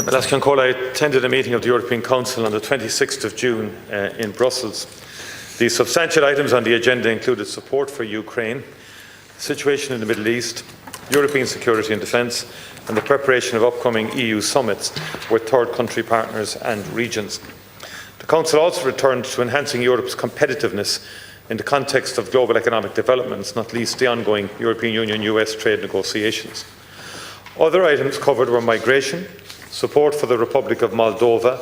Last Concall, I attended a meeting of the European Council on the 26th of June in Brussels. The substantial items on the agenda included support for Ukraine, the situation in the Middle East, European security and defence, and the preparation of upcoming EU summits with third country partners and regions. The Council also returned to enhancing Europe's competitiveness in the context of global economic developments, not least the ongoing European Union-US trade negotiations. Other items covered were migration, support for the Republic of Moldova,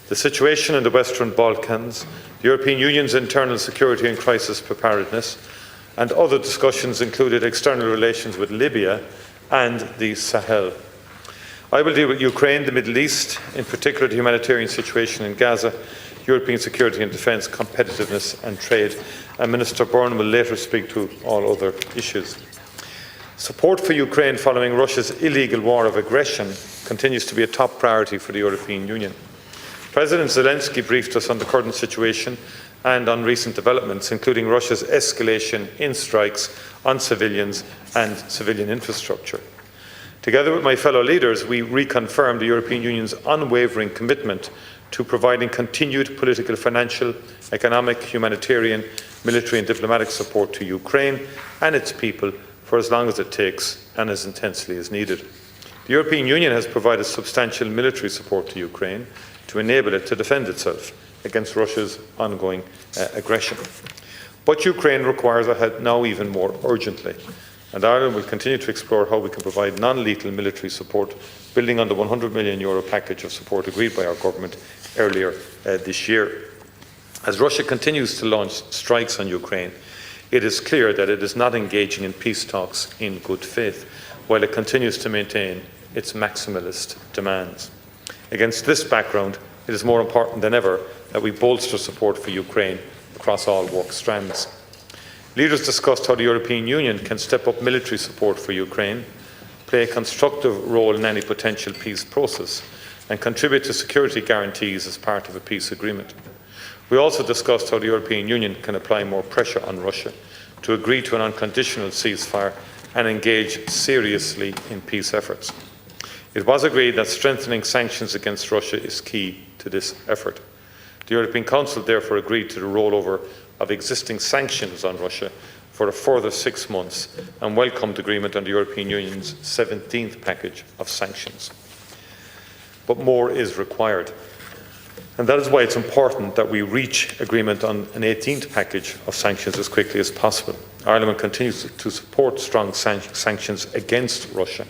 the situation in the Western Balkans, the European Union's internal security and crisis preparedness, and other discussions included external relations with Libya and the Sahel. I will deal with Ukraine, the Middle East, in particular the humanitarian situation in Gaza, European security and defence, competitiveness and trade, and Minister Byrne will later speak to all other issues. Support for Ukraine following Russia's illegal war of aggression continues to be a top priority for the European Union. President Zelensky briefed us on the current situation and on recent developments, including Russia's escalation in strikes on civilians and civilian infrastructure. Together with my fellow leaders, we reconfirmed the European Union's unwavering commitment to providing continued political, financial, economic, humanitarian, military and diplomatic support to Ukraine and its people for as long as it takes and as intensely as needed. The European Union has provided substantial military support to Ukraine to enable it to defend itself against Russia's ongoing aggression. But Ukraine requires our help now even more urgently, and Ireland will continue to explore how we can provide non-lethal military support, building on the €100 million package of support agreed by our government earlier this year. As Russia continues to launch strikes on Ukraine, it is clear that it is not engaging in peace talks in good faith, while it continues to maintain its maximalist demands. Against this background, it is more important than ever that we bolster support for Ukraine across all work strands. Leaders discussed how the European Union can step up military support for Ukraine, play a constructive role in any potential peace process, and contribute to security guarantees as part of a peace agreement. We also discussed how the European Union can apply more pressure on Russia to agree to an unconditional ceasefire and engage seriously in peace efforts. It was agreed that strengthening sanctions against Russia is key to this effort. The European Council therefore agreed to the rollover of existing sanctions on Russia for a further 6 months and welcomed agreement on the European Union's 17th package of sanctions. But more is required. And that is why it's important that we reach agreement on an 18th package of sanctions as quickly as possible. Ireland continues to support strong sanctions against Russia.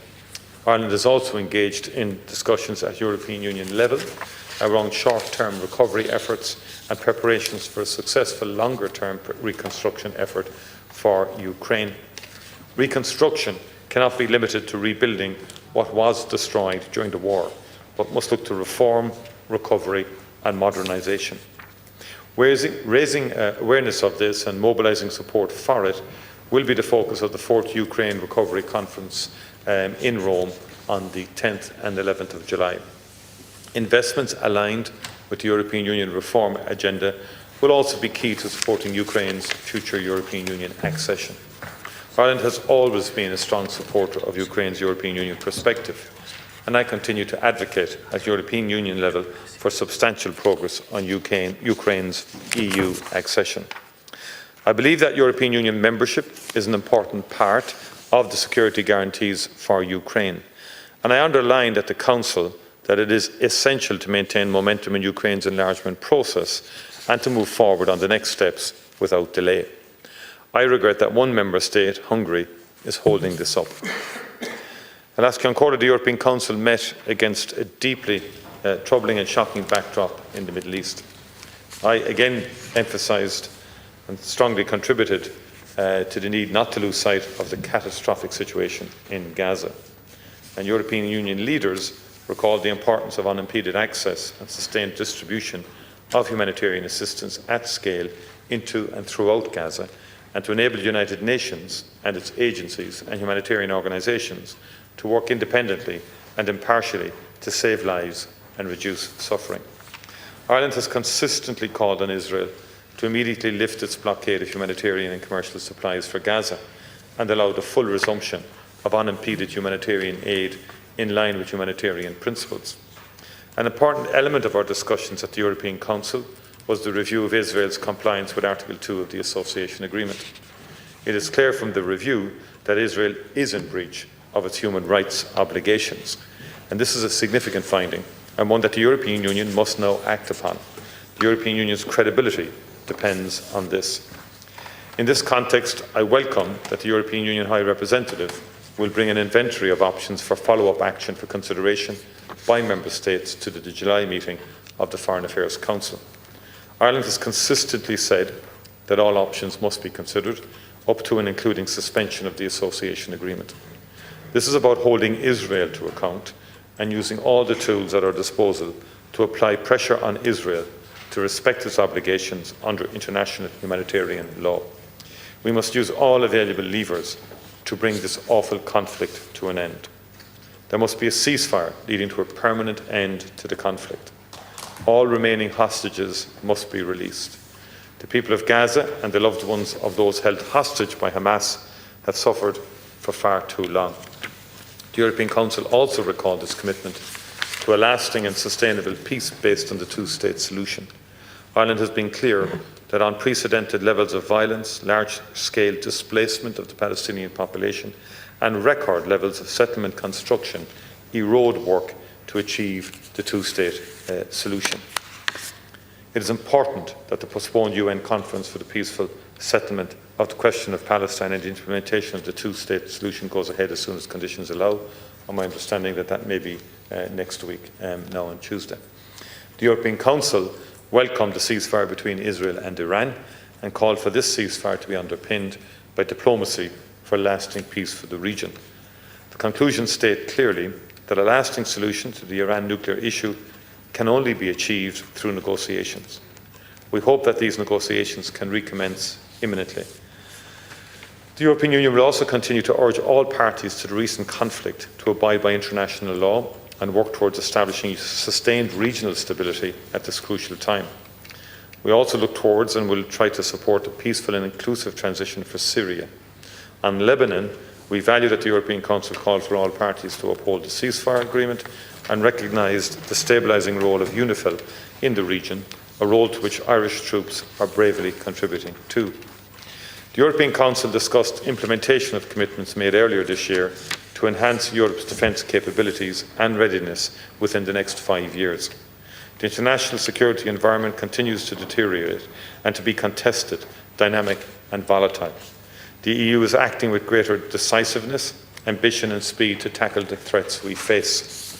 Ireland is also engaged in discussions at European Union level around short-term recovery efforts and preparations for a successful longer-term reconstruction effort for Ukraine. Reconstruction cannot be limited to rebuilding what was destroyed during the war, but must look to reform, recovery and modernisation. Raising awareness of this and mobilising support for it will be the focus of the 4th Ukraine Recovery Conference in Rome on the 10th and 11th of July. Investments aligned with the European Union reform agenda will also be key to supporting Ukraine's future European Union accession. Ireland has always been a strong supporter of Ukraine's European Union perspective, and I continue to advocate at European Union level for substantial progress on Ukraine's EU accession. I believe that European Union membership is an important part of the security guarantees for Ukraine, and I underline at the Council that it is essential to maintain momentum in Ukraine's enlargement process and to move forward on the next steps without delay. I regret that one member state, Hungary, is holding this up. Last Concall, the European Council met against a deeply troubling and shocking backdrop in the Middle East. I again emphasised and strongly contributed to the need not to lose sight of the catastrophic situation in Gaza. And European Union leaders recalled the importance of unimpeded access and sustained distribution of humanitarian assistance at scale into and throughout Gaza, and to enable the United Nations and its agencies and humanitarian organisations to work independently and impartially to save lives and reduce suffering. Ireland has consistently called on Israel to immediately lift its blockade of humanitarian and commercial supplies for Gaza and allow the full resumption of unimpeded humanitarian aid in line with humanitarian principles. An important element of our discussions at the European Council was the review of Israel's compliance with Article 2 of the Association Agreement. It is clear from the review that Israel is in breach of its human rights obligations, and this is a significant finding and one that the European Union must now act upon. The European Union's credibility depends on this. In this context, I welcome that the European Union High Representative will bring an inventory of options for follow-up action for consideration by Member States to the July meeting of the Foreign Affairs Council. Ireland has consistently said that all options must be considered, up to and including suspension of the Association Agreement. This is about holding Israel to account and using all the tools at our disposal to apply pressure on Israel to respect its obligations under international humanitarian law. We must use all available levers to bring this awful conflict to an end. There must be a ceasefire leading to a permanent end to the conflict. All remaining hostages must be released. The people of Gaza and the loved ones of those held hostage by Hamas have suffered for far too long. The European Council also recalled its commitment to a lasting and sustainable peace based on the two-state solution. Ireland has been clear that unprecedented levels of violence, large-scale displacement of the Palestinian population, and record levels of settlement construction erode work to achieve the two-state solution. It is important that the postponed UN conference for the peaceful settlement of the question of Palestine and the implementation of the two-state solution goes ahead as soon as conditions allow. On my understanding that may be next week, now on Tuesday. The European Council welcomed the ceasefire between Israel and Iran and called for this ceasefire to be underpinned by diplomacy for lasting peace for the region. The conclusions state clearly that a lasting solution to the Iran nuclear issue can only be achieved through negotiations. We hope that these negotiations can recommence imminently. The European Union will also continue to urge all parties to the recent conflict to abide by international law and work towards establishing sustained regional stability at this crucial time. We also look towards and will try to support a peaceful and inclusive transition for Syria. On Lebanon, we value that the European Council called for all parties to uphold the ceasefire agreement and recognised the stabilising role of UNIFIL in the region, a role to which Irish troops are bravely contributing to. The European Council discussed implementation of commitments made earlier this year to enhance Europe's defence capabilities and readiness within the next 5 years. The international security environment continues to deteriorate and to be contested, dynamic and volatile. The EU is acting with greater decisiveness, ambition and speed to tackle the threats we face.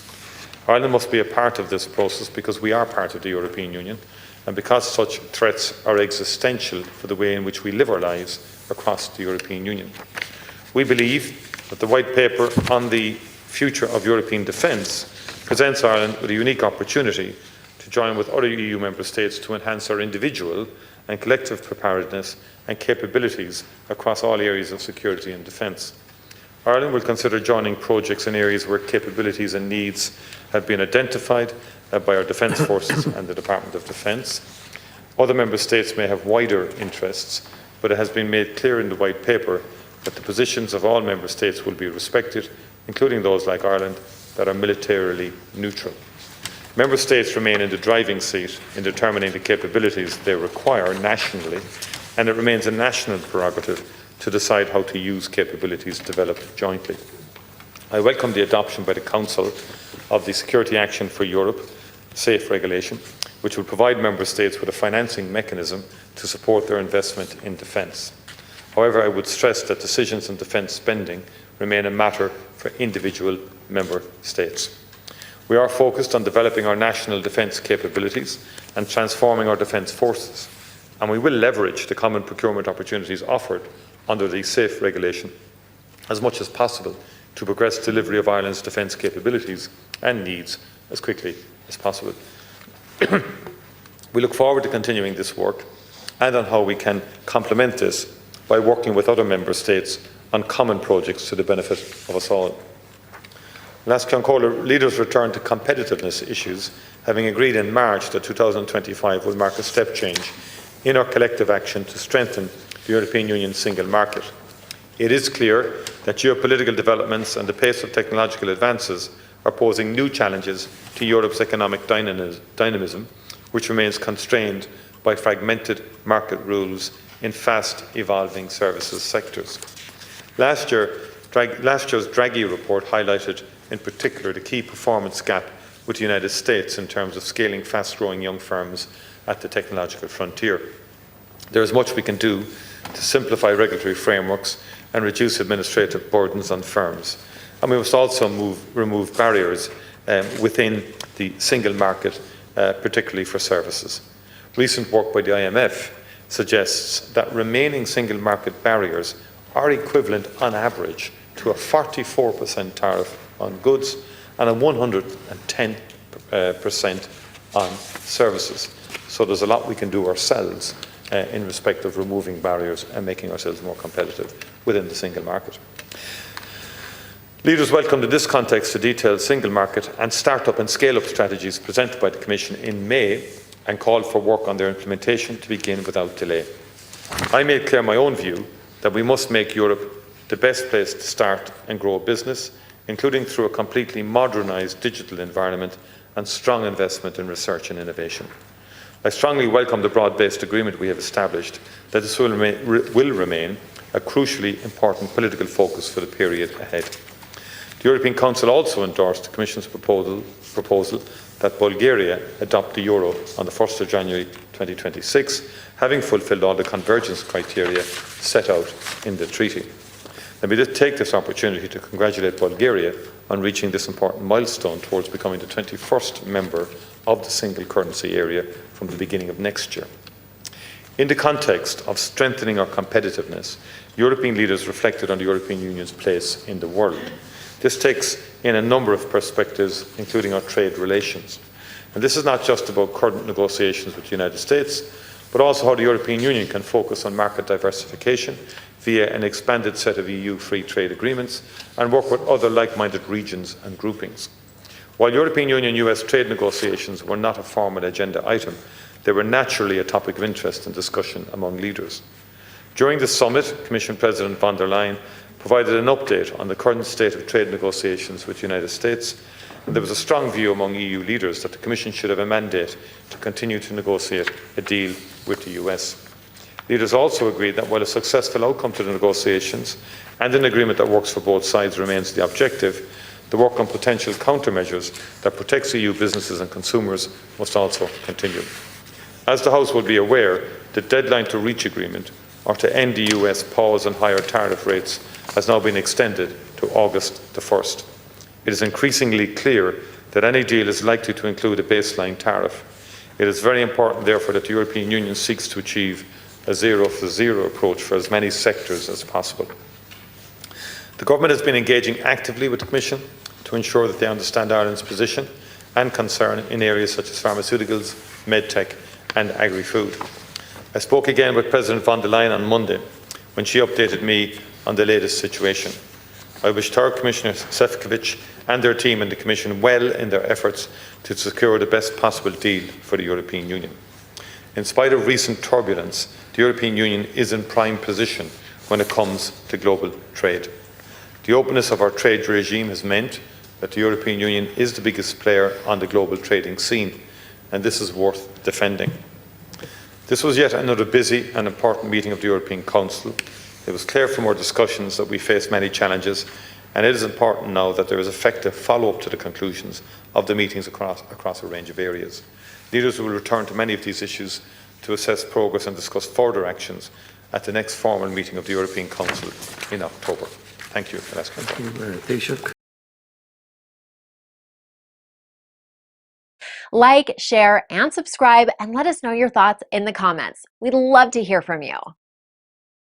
Ireland must be a part of this process because we are part of the European Union and because such threats are existential for the way in which we live our lives across the European Union. We believe that the White Paper on the future of European defence presents Ireland with a unique opportunity to join with other EU member states to enhance our individual and collective preparedness and capabilities across all areas of security and defence. Ireland will consider joining projects in areas where capabilities and needs have been identified by our defence forces and the Department of Defence. Other member states may have wider interests, but it has been made clear in the White Paper that the positions of all member states will be respected, including those like Ireland that are militarily neutral. Member states remain in the driving seat in determining the capabilities they require nationally, and it remains a national prerogative to decide how to use capabilities developed jointly. I welcome the adoption by the Council of the Security Action for Europe SAFE regulation, which will provide member states with a financing mechanism to support their investment in defence. However, I would stress that decisions on defence spending remain a matter for individual member states. We are focused on developing our national defence capabilities and transforming our defence forces, and we will leverage the common procurement opportunities offered under the SAFE regulation as much as possible to progress delivery of Ireland's defence capabilities and needs as quickly as possible. We look forward to continuing this work and on how we can complement this by working with other member states on common projects to the benefit of us all. Last Cloncola, leaders returned to competitiveness issues, having agreed in March that 2025 will mark a step change in our collective action to strengthen the European Union's single market. It is clear that geopolitical developments and the pace of technological advances are posing new challenges to Europe's economic dynamism, which remains constrained by fragmented market rules in fast-evolving services sectors. Last year's Draghi report highlighted in particular the key performance gap with the United States in terms of scaling fast-growing young firms at the technological frontier. There is much we can do to simplify regulatory frameworks and reduce administrative burdens on firms. And we must also remove barriers within the single market, particularly for services. Recent work by the IMF suggests that remaining single market barriers are equivalent on average to a 44% tariff on goods and a 110% on services. So there's a lot we can do ourselves in respect of removing barriers and making ourselves more competitive within the single market. Leaders welcomed in this context the detailed single market and start-up and scale-up strategies presented by the Commission in May and called for work on their implementation to begin without delay. I made clear my own view that we must make Europe the best place to start and grow a business, including through a completely modernised digital environment and strong investment in research and innovation. I strongly welcome the broad-based agreement we have established that this will remain a crucially important political focus for the period ahead. The European Council also endorsed the Commission's proposal that Bulgaria adopt the euro on the 1st of January 2026, having fulfilled all the convergence criteria set out in the treaty. Let me just take this opportunity to congratulate Bulgaria on reaching this important milestone towards becoming the 21st member of the single currency area from the beginning of next year. In the context of strengthening our competitiveness, European leaders reflected on the European Union's place in the world. This takes in a number of perspectives, including our trade relations. And this is not just about current negotiations with the United States, but also how the European Union can focus on market diversification via an expanded set of EU free trade agreements and work with other like-minded regions and groupings. While European Union-US trade negotiations were not a formal agenda item, they were naturally a topic of interest and discussion among leaders. During the summit, Commission President von der Leyen provided an update on the current state of trade negotiations with the United States, and there was a strong view among EU leaders that the Commission should have a mandate to continue to negotiate a deal with the US. Leaders also agreed that while a successful outcome to the negotiations and an agreement that works for both sides remains the objective, the work on potential countermeasures that protects EU businesses and consumers must also continue. As the House will be aware, the deadline to reach agreement or to end the US pause on higher tariff rates has now been extended to August the 1st. It is increasingly clear that any deal is likely to include a baseline tariff. It is very important, therefore, that the European Union seeks to achieve a zero-for-zero approach for as many sectors as possible. The Government has been engaging actively with the Commission to ensure that they understand Ireland's position and concern in areas such as pharmaceuticals, medtech and agri-food. I spoke again with President von der Leyen on Monday when she updated me on the latest situation. I wished her, Commissioner Šefčovič, and their team in the Commission well in their efforts to secure the best possible deal for the European Union. In spite of recent turbulence, the European Union is in prime position when it comes to global trade. The openness of our trade regime has meant that the European Union is the biggest player on the global trading scene, and this is worth defending. This was yet another busy and important meeting of the European Council. It was clear from our discussions that we face many challenges, and it is important now that there is effective follow-up to the conclusions of the meetings across a range of areas. Leaders will return to many of these issues to assess progress and discuss further actions at the next formal meeting of the European Council in October. Thank you. Like, share, and subscribe, and let us know your thoughts in the comments. We'd love to hear from you.